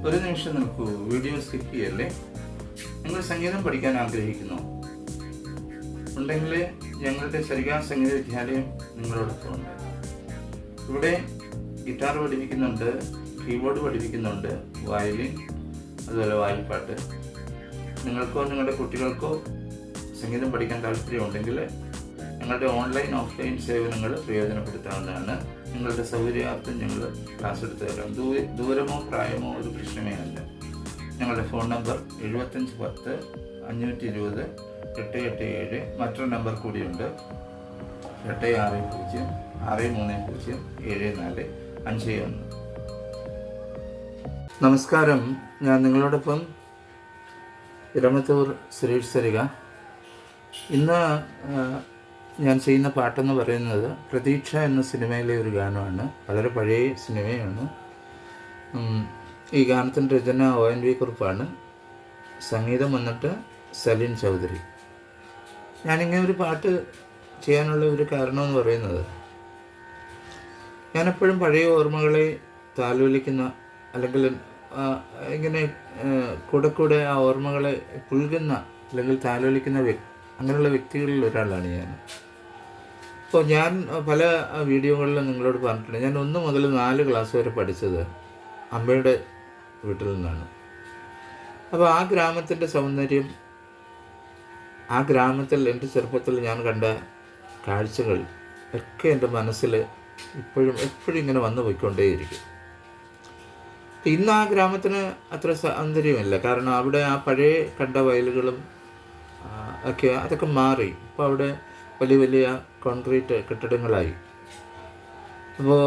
ഒരു നിമിഷം നിൽക്കൂ, വീഡിയോ സ്കിപ്പ് ചെയ്യല്ലേ. നിങ്ങൾ സംഗീതം പഠിക്കാൻ ആഗ്രഹിക്കുന്നു ഉണ്ടെങ്കിൽ ഞങ്ങളുടെ സരിഗ സംഗീത വിദ്യാലയം നിങ്ങളോടൊപ്പം ഉണ്ട്. ഇവിടെ ഗിറ്റാർ പഠിപ്പിക്കുന്നുണ്ട്, കീബോർഡ് പഠിപ്പിക്കുന്നുണ്ട്, വയലിൻ, അതുപോലെ വായ്പാട്ട്. നിങ്ങൾക്കോ നിങ്ങളുടെ കുട്ടികൾക്കോ സംഗീതം പഠിക്കാൻ താല്പര്യമുണ്ടെങ്കിൽ ഞങ്ങളുടെ ഓൺലൈൻ ഓഫ്ലൈൻ സേവനങ്ങൾ പ്രയോജനപ്പെടുത്താവുന്നതാണ്. നിങ്ങളുടെ സൗകര്യാർത്ഥം ഞങ്ങൾ ക്ലാസ് എടുത്തു തരാം. ദൂരമോ പ്രായമോ ഒരു പ്രശ്നമേ അല്ല. ഞങ്ങളുടെ ഫോൺ നമ്പർ 7510 520 887. മറ്റൊരു നമ്പർ കൂടിയുണ്ട്, 860 630 7451. നമസ്കാരം, ഞാൻ നിങ്ങളോടൊപ്പം ഇരമത്തൂർ സുരേഷ് സരിക. ഇന്ന് ഞാൻ ചെയ്യുന്ന പാട്ടെന്ന് പറയുന്നത് പ്രതീക്ഷ എന്ന സിനിമയിലെ ഒരു ഗാനമാണ്. വളരെ പഴയ സിനിമയാണ്. ഈ ഗാനത്തിൻ്റെ രചന ONV കുറുപ്പാണ്. സംഗീതം വന്നിട്ട് സലിൻ ചൗധരി. ഞാനിങ്ങനെ ഒരു പാട്ട് ചെയ്യാനുള്ള ഒരു കാരണമെന്ന് പറയുന്നത്, ഞാനെപ്പോഴും പഴയ ഓർമ്മകളെ താലോലിക്കുന്ന, അല്ലെങ്കിൽ ഇങ്ങനെ കൂടെ ആ ഓർമ്മകളെ പുൽകുന്ന അല്ലെങ്കിൽ താലോലിക്കുന്ന അങ്ങനെയുള്ള വ്യക്തികളിൽ ഒരാളാണ് ഞാൻ. അപ്പോൾ ഞാൻ പല വീഡിയോകളിലും നിങ്ങളോട് പറഞ്ഞിട്ടുണ്ട്, ഞാൻ 1 മുതൽ 4 ക്ലാസ് വരെ പഠിച്ചത് അമ്മയുടെ വീട്ടിൽ നിന്നാണ്. അപ്പോൾ ആ ഗ്രാമത്തിൻ്റെ സൗന്ദര്യം, ആ ഗ്രാമത്തിൽ എൻ്റെ ചെറുപ്പത്തിൽ ഞാൻ കണ്ട കാഴ്ചകൾ ഒക്കെ എൻ്റെ മനസ്സിൽ എപ്പോഴും ഇങ്ങനെ വന്നു പോയിക്കൊണ്ടേയിരിക്കും. ഇന്ന് ആ ഗ്രാമത്തിന് അത്ര സൗന്ദര്യമില്ല, കാരണം അവിടെ ആ പഴയ കണ്ട വയലുകളും അതൊക്കെ മാറി. ഇപ്പോൾ അവിടെ വലിയ വലിയ കോൺക്രീറ്റ് കെട്ടിടങ്ങളായി. അപ്പോൾ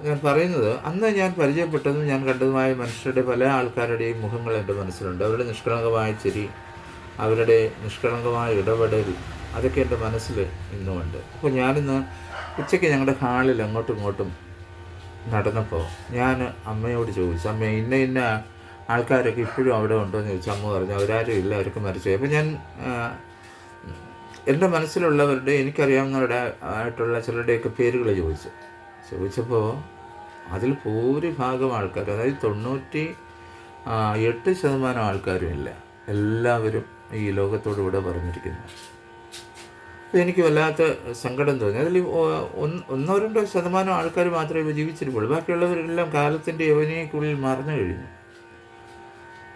ഞാൻ പറയുന്നത്, അന്ന് ഞാൻ പരിചയപ്പെട്ടതും ഞാൻ കണ്ടതുമായ മനുഷ്യരുടെ പല ആൾക്കാരുടെയും മുഖങ്ങൾ എൻ്റെ മനസ്സിലുണ്ട്. അവരുടെ നിഷ്കളങ്കമായ ചിരി, അവരുടെ നിഷ്കളങ്കമായ ഇടപെടൽ, അതൊക്കെ എൻ്റെ മനസ്സിൽ ഇന്നുമുണ്ട്. അപ്പോൾ ഞാനിന്ന് ഉച്ചയ്ക്ക് ഞങ്ങളുടെ ഹാളിൽ അങ്ങോട്ടും ഇങ്ങോട്ടും നടന്നപ്പോൾ ഞാൻ അമ്മയോട് ചോദിച്ചു, അമ്മ ഇന്ന ആൾക്കാരൊക്കെ ഇപ്പോഴും അവിടെ ഉണ്ടോ എന്ന് ചോദിച്ചു. അമ്മ പറഞ്ഞു അവരാരും ഇല്ല, അവർക്ക് മരിച്ചുപോയി. അപ്പോൾ ഞാൻ എൻ്റെ മനസ്സിലുള്ളവരുടെ, എനിക്കറിയാവുന്നവരുടെ ആയിട്ടുള്ള ചിലരുടെയൊക്കെ പേരുകൾ ചോദിച്ചപ്പോൾ അതിൽ ഭൂരിഭാഗം ആൾക്കാർ, അതായത് 98% ആൾക്കാരും ഇല്ല, എല്ലാവരും ഈ ലോകത്തോട് ഇവിടെ പറഞ്ഞിരിക്കുന്നു. അപ്പോൾ എനിക്ക് വല്ലാത്ത സങ്കടം തോന്നി. അതിൽ 1-2% ആൾക്കാർ മാത്രമേ ജീവിച്ചിരിപ്പുള്ളൂ, ബാക്കിയുള്ളവരെല്ലാം കാലത്തിൻ്റെ യവനിക്കുള്ളിൽ മറന്നു കഴിഞ്ഞു.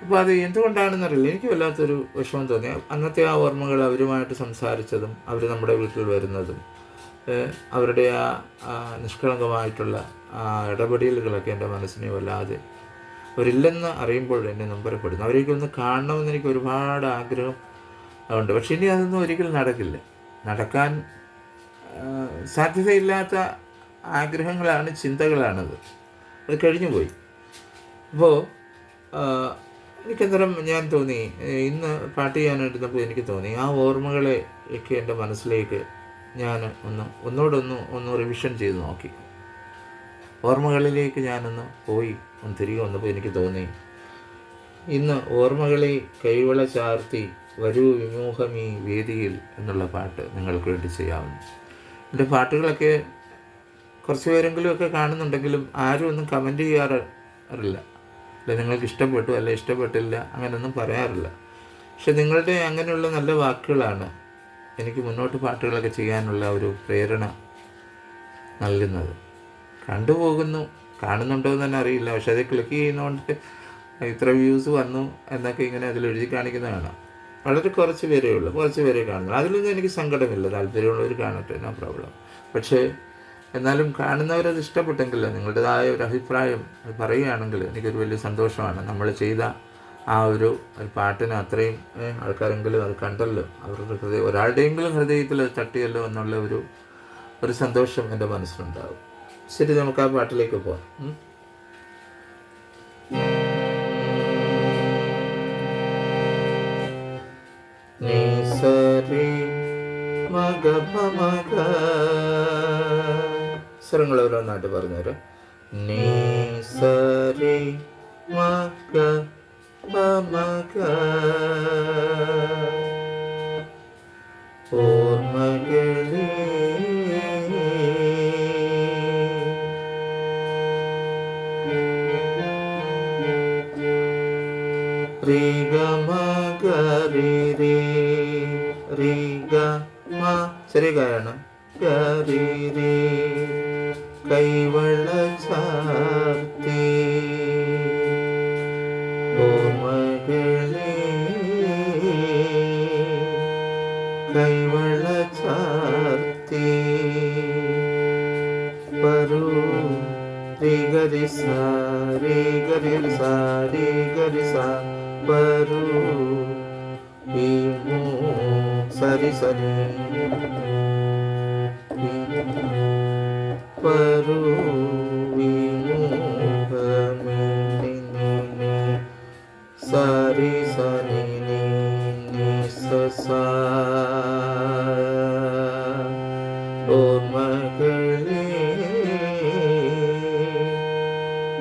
അപ്പോൾ അത് എന്തുകൊണ്ടാണെന്നറിയില്ല, എനിക്ക് വല്ലാത്തൊരു വിഷമം തോന്നി. അന്നത്തെ ആ ഓർമ്മകൾ, അവരുമായിട്ട് സംസാരിച്ചതും അവർ നമ്മുടെ വീട്ടിൽ വരുന്നതും അവരുടെ ആ നിഷ്കളങ്കമായിട്ടുള്ള ആ ഇടപെടലുകളൊക്കെ എൻ്റെ മനസ്സിനെ വല്ലാതെ, അവരില്ലെന്ന് അറിയുമ്പോൾ എന്നെ നൊമ്പരപ്പെടുന്നു. അവരെയൊക്കെ ഒന്ന് കാണണമെന്ന് എനിക്ക് ഒരുപാട് ആഗ്രഹം ഉണ്ട്. പക്ഷേ ഇനി അതൊന്നും ഒരിക്കലും നടക്കില്ല. നടക്കാൻ സാധ്യതയില്ലാത്ത ആഗ്രഹങ്ങളാണ്, ചിന്തകളാണത്. അത് കഴിഞ്ഞു പോയി. അപ്പോൾ എനിക്കെന്തരം ഞാൻ തോന്നി, ഇന്ന് പാട്ട് ചെയ്യാനിരുന്നപ്പോൾ എനിക്ക് തോന്നി, ആ ഓർമ്മകളെ ഒക്കെ എൻ്റെ മനസ്സിലേക്ക് ഞാൻ ഒന്ന് റിവിഷൻ ചെയ്ത് നോക്കി. ഓർമ്മകളിലേക്ക് ഞാനൊന്ന് പോയി തിരികെ വന്നപ്പോൾ എനിക്ക് തോന്നി, ഇന്ന് ഓർമ്മകളെ കൈവള ചാർത്തി വരൂ വിമോഹമീ വേദിയിൽ എന്നുള്ള പാട്ട് നിങ്ങൾക്ക് വേണ്ടി ചെയ്യാവുന്നു. എൻ്റെ പാട്ടുകളൊക്കെ കുറച്ച് പേരെങ്കിലും ഒക്കെ കാണുന്നുണ്ടെങ്കിലും ആരും ഒന്നും കമൻറ്റ് ചെയ്യാറില്ല. അല്ല നിങ്ങൾക്ക് ഇഷ്ടപ്പെട്ടു, അല്ല ഇഷ്ടപ്പെട്ടില്ല, അങ്ങനെയൊന്നും പറയാറില്ല. പക്ഷെ നിങ്ങളുടെ അങ്ങനെയുള്ള നല്ല വാക്കുകളാണ് എനിക്ക് മുന്നോട്ട് പാട്ടുകളൊക്കെ ചെയ്യാനുള്ള ഒരു പ്രേരണ നൽകുന്നത്. കണ്ടുപോകുന്നു, കാണുന്നുണ്ടോ എന്ന് തന്നെ അറിയില്ല, പക്ഷെ അത് ക്ലിക്ക് ചെയ്യുന്നതുകൊണ്ട് ഇത്ര വ്യൂസ് വന്നു എന്നൊക്കെ ഇങ്ങനെ അതിൽ എഴുതി കാണിക്കുന്നതാണ്. വളരെ കുറച്ച് പേരേ ഉള്ളൂ, കുറച്ച് പേരെ കാണുന്നു. അതിലൊന്നും എനിക്ക് സങ്കടമില്ല, താല്പര്യമുള്ളവർ കാണട്ടെ, നോ പ്രോബ്ലം. പക്ഷേ എന്നാലും കാണുന്നവരത് ഇഷ്ടപ്പെട്ടെങ്കിൽ നിങ്ങളുടേതായ ഒരു അഭിപ്രായം അത് പറയുകയാണെങ്കിൽ എനിക്കൊരു വലിയ സന്തോഷമാണ്. നമ്മൾ ചെയ്ത ആ ഒരു പാട്ടിന് അത്രയും ആൾക്കാരെങ്കിലും അത് കണ്ടല്ലോ, അവരുടെ ഒരാളുടെയെങ്കിലും ഹൃദയത്തിൽ തട്ടിയല്ലോ എന്നുള്ള ഒരു സന്തോഷം എൻ്റെ മനസ്സിലുണ്ടാകും. ശരി, നമുക്ക് ആ പാട്ടിലേക്ക് പോകാം. സ്വരങ്ങൾ ഓരോന്നായിട്ട് പറഞ്ഞുതരാം. നീ സരി മഗ പമഗ ഓർമ്മകളേ രി ഗ മ ഗ രി രി രി ഗ മ ചെറിയ ഗായാണ് ഗ രി രി കൈവള ചാർത്തി ഓർമ്മകളെ കൈവള ചാർത്തി പരു രി ഗരി സാ രി ഗരി സാ രി ഗരി സാ പരു വിമോ സരി സരി പരു വിമുഖമിനി സരി സനി നി സ ഓർമ്മകളെ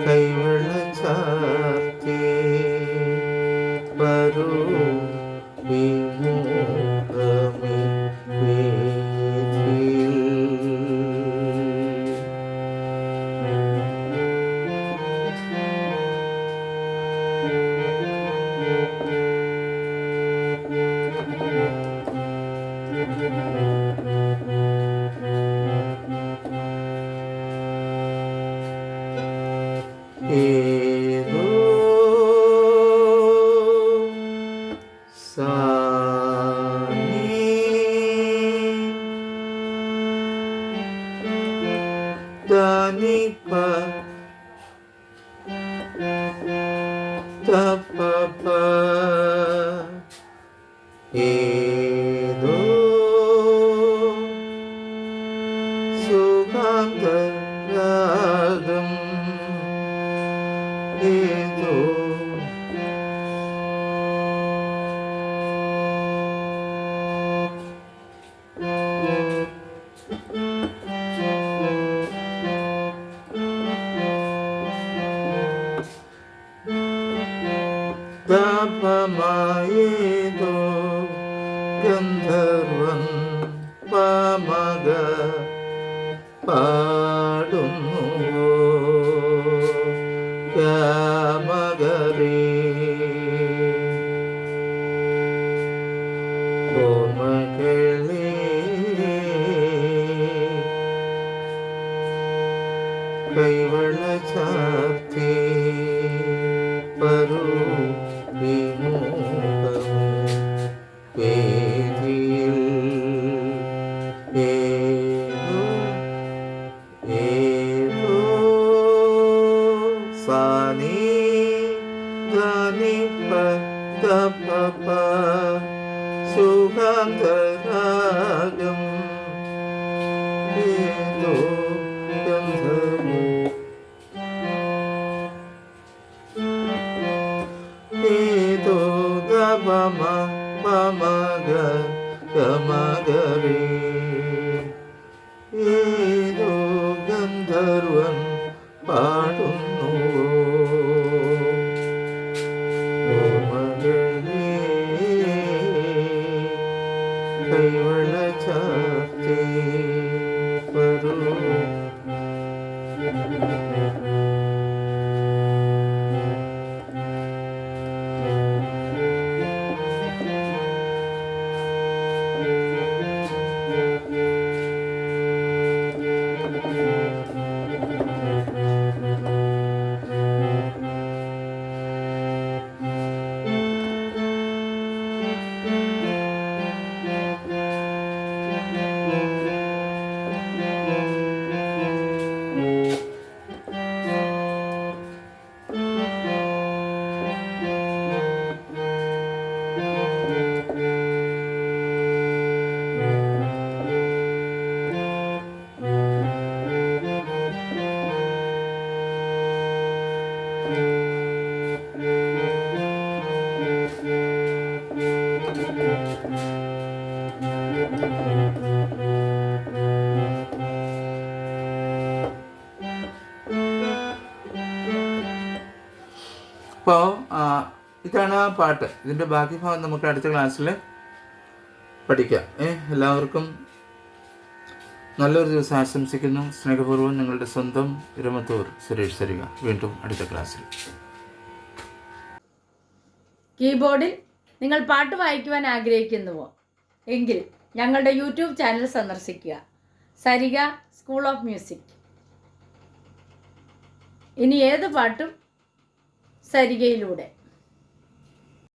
കൈവള ചാർത്തി പരു വിമുഖമി വീഥിയിൽ ഏതോ സാനി ധനി പ ത പ പ ഏതോ സുഗന്ധരാഗം ഏതോ താപമായേതോ ഗന്ധർവൻ പാമക പാടുന്നുവോ മകരേ ഓർമ്മകളെ കൈവള ചാർത്തി പരു വിമുഖം വേദിയിൽ ഏതോ ഏതോ സാനി ധനി പ ത പ പ സുഗന്ധരാഗം ഏതോ ഗന്ധമോ ഏതോ ഗമ പമഗ ഗമഗരേ ഏതോ ഗന്ധർവൻ പാടുന്നുവോ ഓർമ്മകളെ കൈവള ചാർത്തി പരു അപ്പോൾ ഇതാണ് ആ പാട്ട്. ഇതിൻ്റെ ബാക്കി ഭാഗം നമുക്ക് അടുത്ത ക്ലാസ്സിൽ പഠിക്കാം. എല്ലാവർക്കും നല്ലൊരു ദിവസം ആശംസിക്കുന്നു. സ്നേഹപൂർവ്വം നിങ്ങളുടെ സ്വന്തം ഇരമത്തൂർ സുരേഷ് സരിക. വീണ്ടും അടുത്ത ക്ലാസ്സിൽ. കീബോർഡിൽ നിങ്ങൾ പാട്ട് വായിക്കുവാൻ ആഗ്രഹിക്കുന്നുവോ എങ്കിൽ ഞങ്ങളുടെ യൂട്യൂബ് ചാനൽ സന്ദർശിക്കുക. Sariga school of music. ഇനി ഏത് പാട്ടും സരിഗയിലൂടെ.